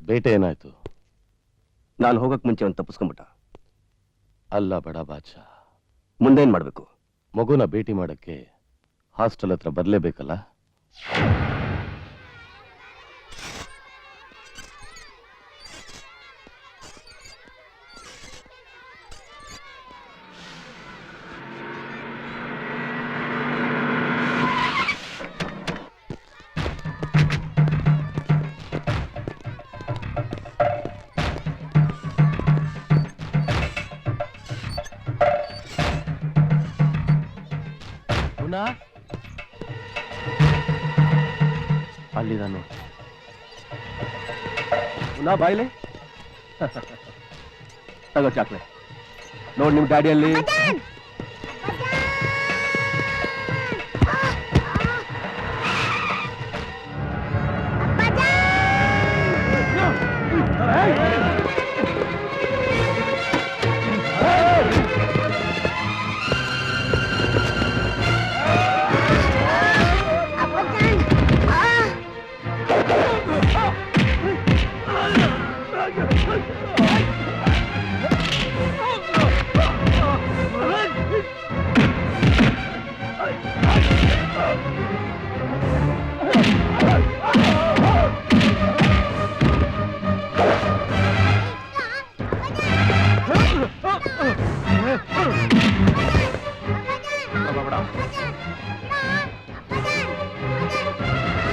ಬೇಟೆ ಏನಾಯ್ತು? ನಾನು ಹೋಗಕ್ ಮುಂಚೆ ಒಂದು ತಪ್ಪಿಸ್ಕೊಂಬಿಟ್ಟ. ಅಲ್ಲ ಬಡ ಬಾಚಾ, ಮುಂದೇನ್ ಮಾಡ್ಬೇಕು? ಮಗುನ ಭೇಟಿ ಮಾಡಕ್ಕೆ ಹಾಸ್ಟೆಲ್ ಹತ್ರ ಬರ್ಲೇಬೇಕಲ್ಲ. ಅಲ್ಲಿದಾನು ಪುನಃ ಬಾಯ್ಲೆ ತಗೋ ಚಾಕ್ಲೇಟ್. ನೋಡಿ ನಿಮ್ ಗಾಡಿಯಲ್ಲಿ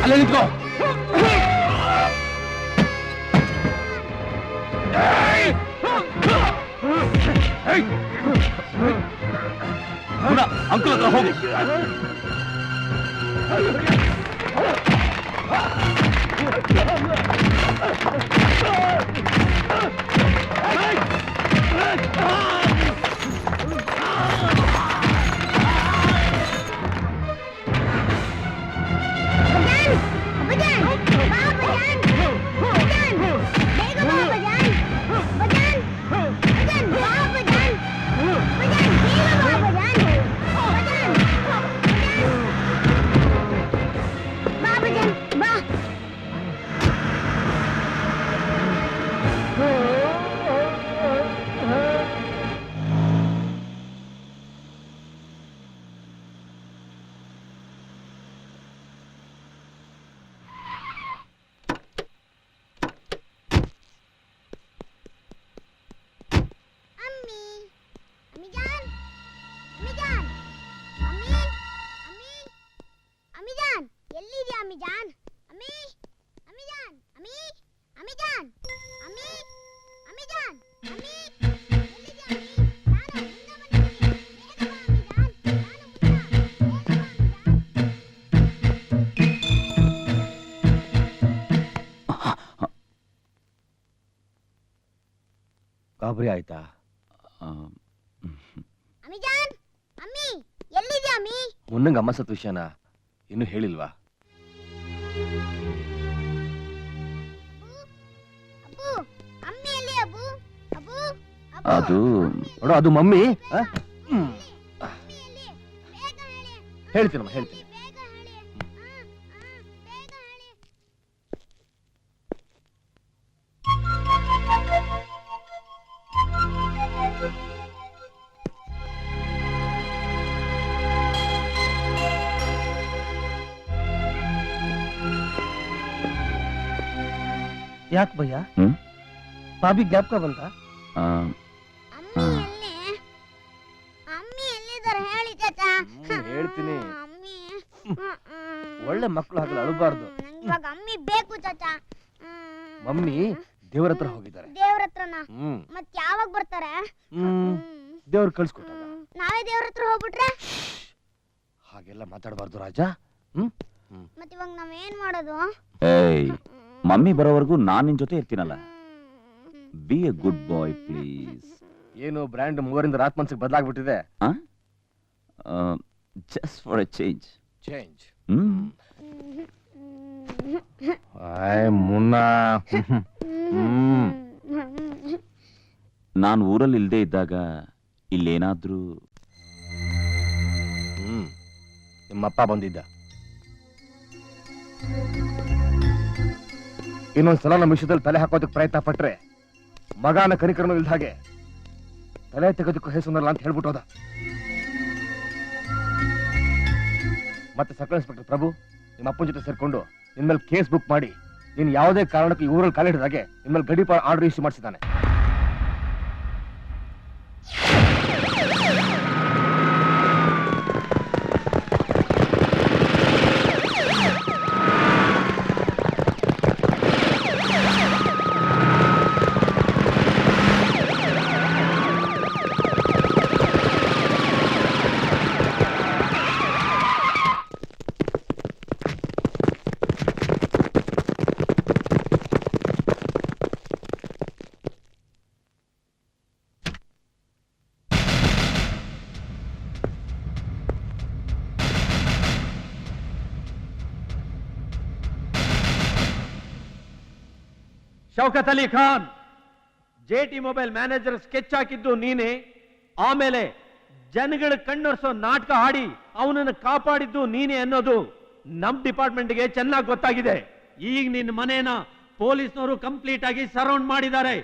ಅಲ್ಲೇ ನಿಂತ್ಕೋ. ಅಂಕಲ್ ಹತ್ರ ಹೋಗಿ. ಗಾಬರಿ ಆಯ್ತಾ? ಮುನ್ನಂಗ ಅಮ್ಮ ಸತ್ ವಿಷಯನ ಇನ್ನು ಹೇಳಿಲ್ವಾ? ಅದು ನೋಡು, ಅದು ಮಮ್ಮಿ. ಹೇಳ್ತೀನಮ್ಮ, ಹೇಳ್ತೀನಿ. ಯಾಕೆ ಭಯ್ಯ? ಬಾಬಿ ಜ್ಞಾಪಕ ಬಂತ? ಹೇಳ್ತೀನಿ. ಒಳ್ಳೆ ಮಕ್ಕಳು ಹಾಗಲ್ಲ, ಅಳಬಾರ್ದು. ಅಮ್ಮಿ ಬೇಕು ಚಾಚಾ. ಮಮ್ಮಿ ದೇವ್ರ ಹತ್ರ ಹೋಗಿದ್ದಾರೆ. ದೇವ್ರ ಹತ್ರನಾ? ಮತ್ ಯಾವಾಗ ಬರ್ತಾರೆ? ದೇವ್ರು ಕಳ್ಸ್ಕೊಟ್ಟಾಗ. ನಾವೇ ದೇವ್ರ ಹತ್ರ ಹೋಗ್ಬಿಟ್ರೆ? ಹಾಗೆಲ್ಲ ಮಾತಾಡಬಾರ್ದು ರಾಜ. ಮತ್ ಇವಾಗ ನಾವೇನ್ ಮಾಡೋದು? ಏಯ್, ಮಮ್ಮಿ ಬರೋವರೆಗೂ ನಾನ್ ನಿನ್ ಜೊತೆ ಇರ್ತೀನಲ್ಲ. Be a good boy please. ಏನು ಬ್ರ್ಯಾಂಡ್ ಮೂವರಿಂದ ರಾತ್ ಮನ್ಸಿಗೆ ಬದಲಾಗ್ಬಿಟ್ಟಿದೆ. Just for a change. ಮುನ್ನ ನಾನು ಊರಲ್ಲಿ ಇಲ್ದೇ ಇದ್ದಾಗ ಇಲ್ಲೇನಾದ್ರೂ ನಿಮ್ಮಪ್ಪ ಬಂದಿದ್ದ. ಇನ್ನೊಂದ್ಸಲ ನಮ್ಮ ವಿಷಯದಲ್ಲಿ ತಲೆ ಹಾಕೋದಕ್ಕೆ ಪ್ರಯತ್ನ ಪಟ್ರೆ ಮಗನ ಕನಿಕರನು ಇಲ್ದ ಹಾಗೆ ತಲೆ ತೆಗೆದಕ್ಕೂ ಹೆಸರಲ್ಲ ಅಂತ ಹೇಳ್ಬಿಟ್ಟು ಹೋದ. ಮತ್ತೆ ಸರ್ಕಲ್ ಇನ್ಸ್ಪೆಕ್ಟರ್ ಪ್ರಭು ನಿಮ್ಮ ಅಪ್ಪನ ಜೊತೆ ಸೇರ್ಕೊಂಡು ನಿನ್ಮೇಲೆ ಕೇಸ್ ಬುಕ್ ಮಾಡಿ ನೀನ್ ಯಾವುದೇ ಕಾರಣಕ್ಕೂ ಈ ಊರಲ್ಲಿ ಕಾಲಿಡಿದಾಗೆ ನಿನ್ಮೇಲೆ ಗಡಿಪಾರ ಆರ್ಡರ್ ಇಶ್ಯೂ ಮಾಡಿಸಿದ್ದಾನೆ. ಶೌಕತ್ ಅಲಿ ಖಾನ್, ಜೆಟಿ ಮೊಬೈಲ್ ಮ್ಯಾನೇಜರ್ ಸ್ಕೆಚ್ ಹಾಕಿದ್ದು ನೀನೆ, ಆಮೇಲೆ ಜನಗಳ ಕಣ್ಣೊರೆಸೋ ನಾಟಕ ಆಡಿ ಅವನನ್ನು ಕಾಪಾಡಿದ್ದು ನೀನೆ ಅನ್ನೋದು ನಮ್ ಡಿಪಾರ್ಟ್ಮೆಂಟ್ಗೆ ಚೆನ್ನಾಗಿ ಗೊತ್ತಾಗಿದೆ. ಈಗ ನಿನ್ನ ಮನೇನ ಪೊಲೀಸ್ನವರು ಕಂಪ್ಲೀಟ್ ಆಗಿ ಸರೌಂಡ್ ಮಾಡಿದ್ದಾರೆ.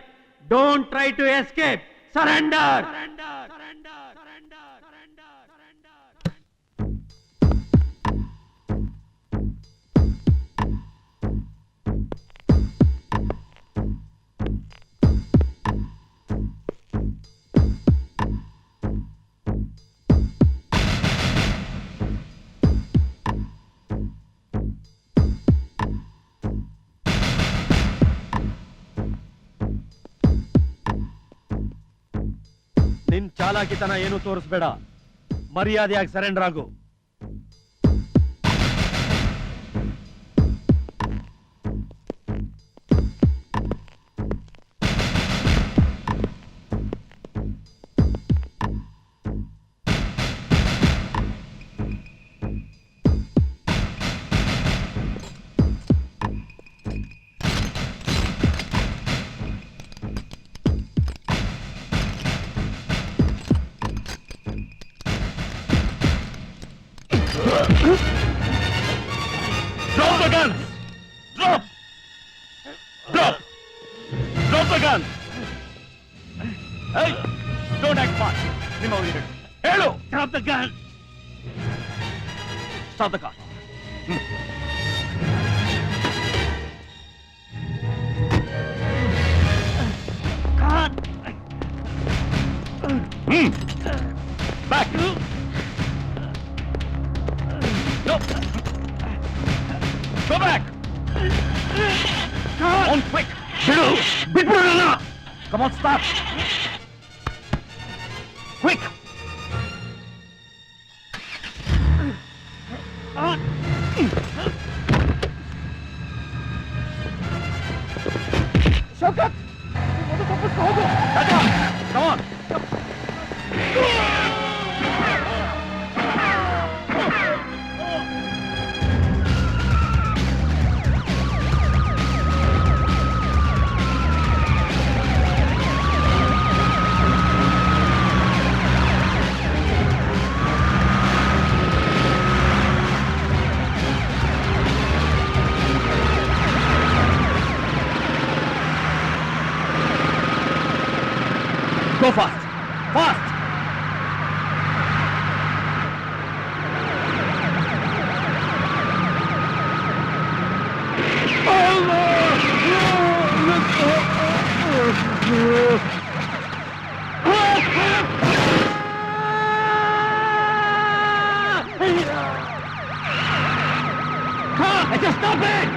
Don't try to escape, surrender. ನಿನ್ ಚಾಲಾಕಿತನ ಏನು ತೋರಿಸ್ಬೇಡ, ಮರ್ಯಾದೆಯಾಗಿ ಸರೆಂಡರ್ ಆಗು. Drop the guns! Drop! Drop! Drop the guns! Hey! Don't act fast! Hello! Drop the gun! Stop the car! Back! No! Go back! On quick! Come on, stop! Quick! Shaukat! Come on! Go fast! Fast! Just stop it!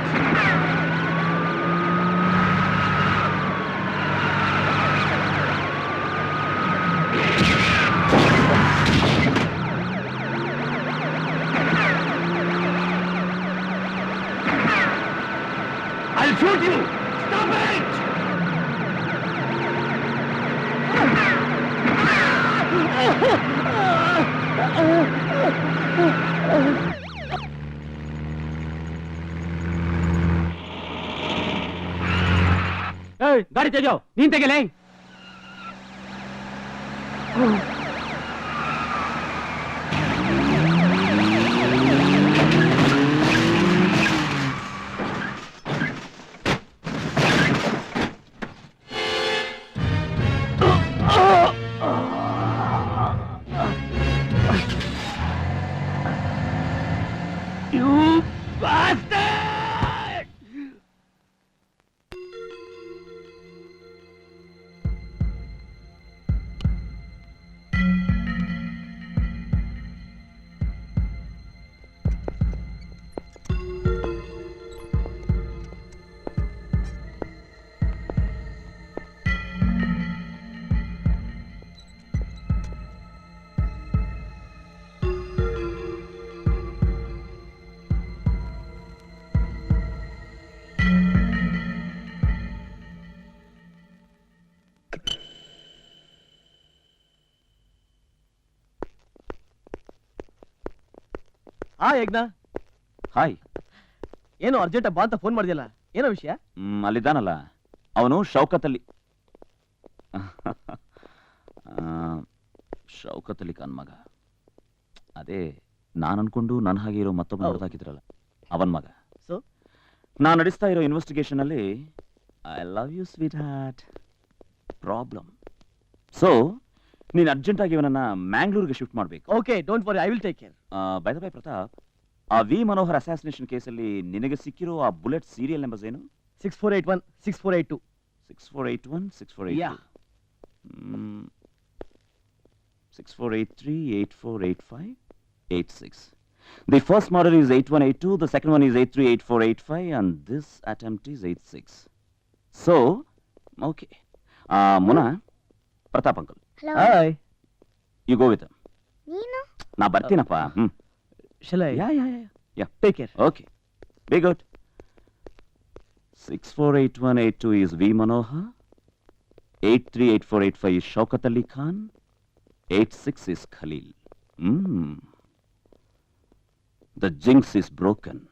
I'll shoot you! Stop it! ಗಾಡಿ ತೆಗೆಯೋ, ನೀನ್ ತೆಗೆಲೆ. ಯಜ್ಞ hi. ಏನು urgent ಬಾ ಅಂತ phone ಮಾಡಿದ್ಯಲ್ಲ, ಏನೋ ವಿಷಯ? ಅಲ್ಲಿದ್ದಾನಲ್ಲ ಅವನು ಶೌಕತ್ ಅಲಿ ಶೌಕತ್ ಅಲಿ ಖಾನ್ ಮಗ. ಅದೇ ನಾನು ಅನ್ಕೊಂಡು ನನ್ನ ಹಾಗೆ ಇರೋ ಮತ್ತೊಬ್ಬ ನೋಡ್ದಾಕಿದ್ರಲ್ಲ ಅವನ್ ಮಗ. So? ನಾನು ನಡೆಸ್ತಾ ಇರೋ ಇನ್ವೆಸ್ಟಿಗೇಷನ್ ಅಲ್ಲಿ I love you sweetheart problem. So ನೀನು ಅರ್ಜೆಂಟ್ ಆಗಿ ಇವನನ್ನ ಮ್ಯಾಂಗ್ಳೂರ್ಗೆ ಶಿಫ್ಟ್ ಮಾಡಬೇಕು. Okay, don't worry, I will take care. By the by Pratap, ಆ ವಿ ಮನೋಹರ್ ಅಸಾಸಿನೇಷನ್ ಕೇಸಲ್ಲಿ ನಿನಗೆ ಸಿಕ್ಕಿರೋ ಆ ಬುಲೆಟ್ ಸೀರಿಯಲ್ ನಂಬರ್ಸ್ ಏನು? 6481 6482. 6481 6482. Yeah. 6483 8485 86. The first model is 8182, the second one is 838485, and this attempt is 86. So, okay. Mona, Pratap uncle, hello hi. you go with him. ನೀನು ನಾ ಬರ್ತೀನಪ್ಪ. Shall I Yeah. Take care? Okay. Be good. 648182 is V Manohar. 838485 is Shaukat Ali Khan. 86 is Khalil. The jinx is broken.